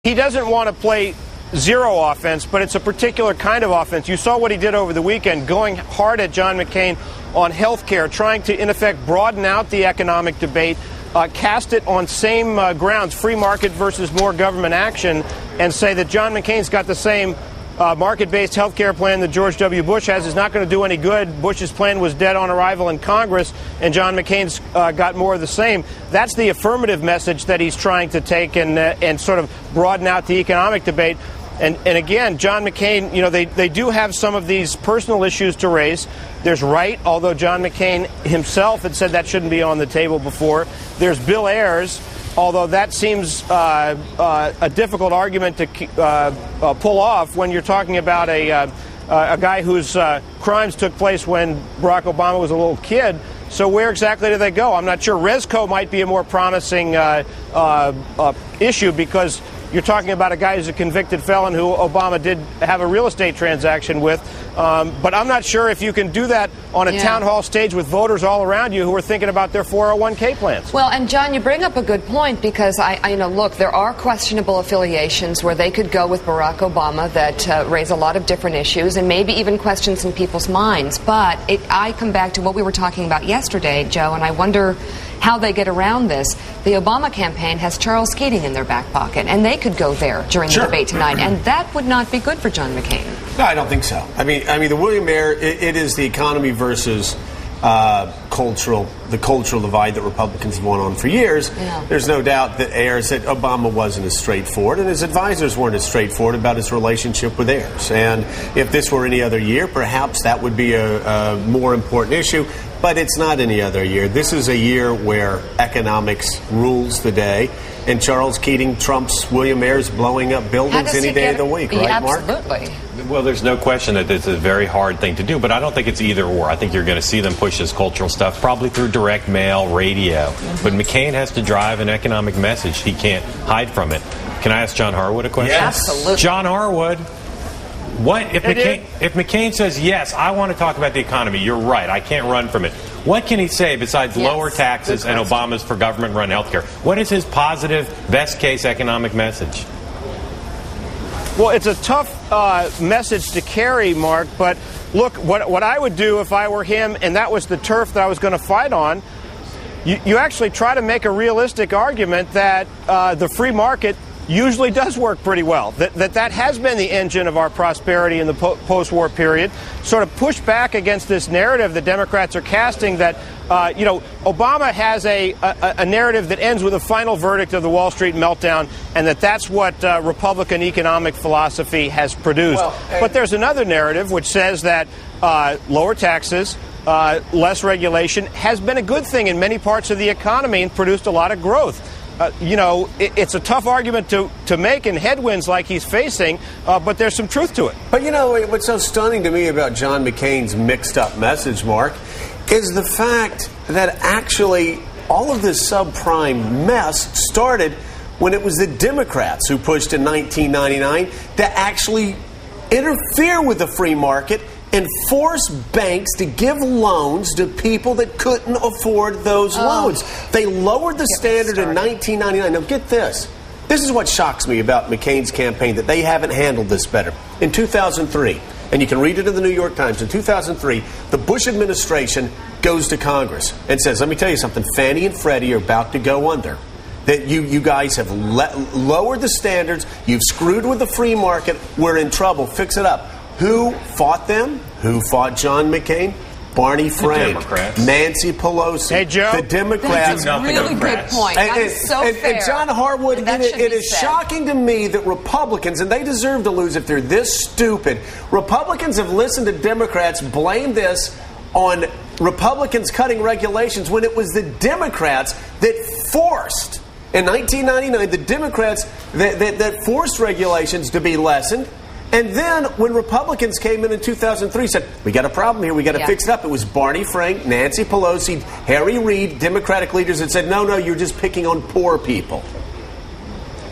He doesn't want to play zero offense, but it's a particular kind of offense. You saw what he did over the weekend, going hard at John McCain on health care, trying to, in effect, broaden out the economic debate, cast it on same grounds, free market versus more government action, and say that John McCain's got the same market-based health care plan that George W. Bush has is not going to do any good. Bush's plan was dead on arrival in Congress, and John McCain's got more of the same. That's the affirmative message that he's trying to take and sort of broaden out the economic debate. And again, John McCain, you know, they do have some of these personal issues to raise. There's Wright, although John McCain himself had said that shouldn't be on the table before. There's Bill Ayers, although that seems a difficult argument to pull off when you're talking about a guy whose crimes took place when Barack Obama was a little kid. So where exactly do they go? I'm not sure. Resco might be a more promising issue because you're talking about a guy who's a convicted felon who Obama did have a real estate transaction with. But I'm not sure if you can do that on a town hall stage with voters all around you who are thinking about their 401k plans. Well, and John, you bring up a good point because look, there are questionable affiliations where they could go with Barack Obama that raise a lot of different issues and maybe even questions in people's minds. But I come back to what we were talking about yesterday, Joe, and I wonder how they get around this. The Obama campaign has Charles Keating in their back pocket, and they could go there during the debate tonight, and that would not be good for John McCain. No, I don't think so. I mean, the William Ayers, it is the economy versus the cultural divide that Republicans have won on for years. Yeah. There's no doubt that Ayers said Obama wasn't as straightforward, and his advisors weren't as straightforward about his relationship with Ayers. And if this were any other year, perhaps that would be a more important issue. But it's not any other year. This is a year where economics rules the day, and Charles Keating trumps William Ayers blowing up buildings any day of the week, right, Mark? Absolutely. Well, there's no question that it's a very hard thing to do, but I don't think it's either or. I think you're going to see them push this cultural stuff probably through direct mail, radio. Mm-hmm. But McCain has to drive an economic message. He can't hide from it. Can I ask John Harwood a question? Yes. Absolutely. John Harwood. What if McCain says, yes, I want to talk about the economy, you're right, I can't run from it. What can he say besides lower taxes and Obama's for government-run health care? What is his positive, best-case economic message? Well, it's a tough message to carry, Mark, but look, what I would do if I were him, and that was the turf that I was going to fight on, you actually try to make a realistic argument that the free market usually does work pretty well, that has been the engine of our prosperity in the post-war period, sort of push back against this narrative that Democrats are casting that, Obama has a narrative that ends with a final verdict of the Wall Street meltdown, and that's what Republican economic philosophy has produced. But there's another narrative which says that lower taxes, less regulation has been a good thing in many parts of the economy and produced a lot of growth. It's a tough argument to make in headwinds like he's facing, but there's some truth to it. But what's so stunning to me about John McCain's mixed-up message, Mark, is the fact that actually all of this subprime mess started when it was the Democrats who pushed in 1999 to actually interfere with the free market and force banks to give loans to people that couldn't afford those loans. They lowered the standard in 1999. Now get this. This is what shocks me about McCain's campaign, that they haven't handled this better. In 2003, and you can read it in the New York Times, in 2003, the Bush administration goes to Congress and says, let me tell you something, Fannie and Freddie are about to go under. That you guys have lowered the standards, you've screwed with the free market, we're in trouble, fix it up. Who fought them? Who fought John McCain? Barney Frank, Nancy Pelosi, hey, Joe. The Democrats. That's a really good point. That's so fair. And John Harwood, it is shocking to me that Republicans, and they deserve to lose if they're this stupid, Republicans have listened to Democrats blame this on Republicans cutting regulations when it was the Democrats that forced, in 1999, the Democrats that forced regulations to be lessened. And then when Republicans came in 2003 said, we got a problem here, we got to fix it up. It was Barney Frank, Nancy Pelosi, Harry Reid, Democratic leaders that said, no, you're just picking on poor people.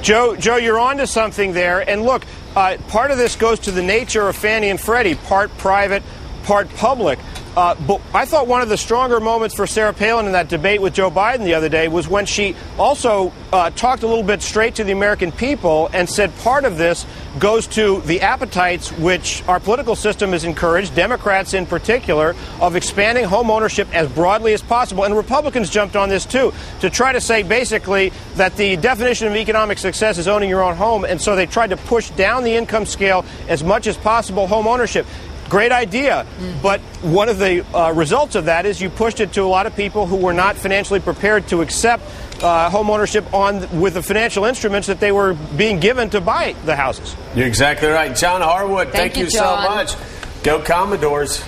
Joe, you're onto something there. And look, part of this goes to the nature of Fannie and Freddie, part private, part public. But I thought one of the stronger moments for Sarah Palin in that debate with Joe Biden the other day was when she also talked a little bit straight to the American people and said part of this goes to the appetites which our political system has encouraged, Democrats in particular, of expanding home ownership as broadly as possible. And Republicans jumped on this, too, to try to say basically that the definition of economic success is owning your own home. And so they tried to push down the income scale as much as possible, home ownership. Great idea, but one of the results of that is you pushed it to a lot of people who were not financially prepared to accept home ownership with the financial instruments that they were being given to buy the houses. You're exactly right. John Harwood, thank you so much. Go Commodores.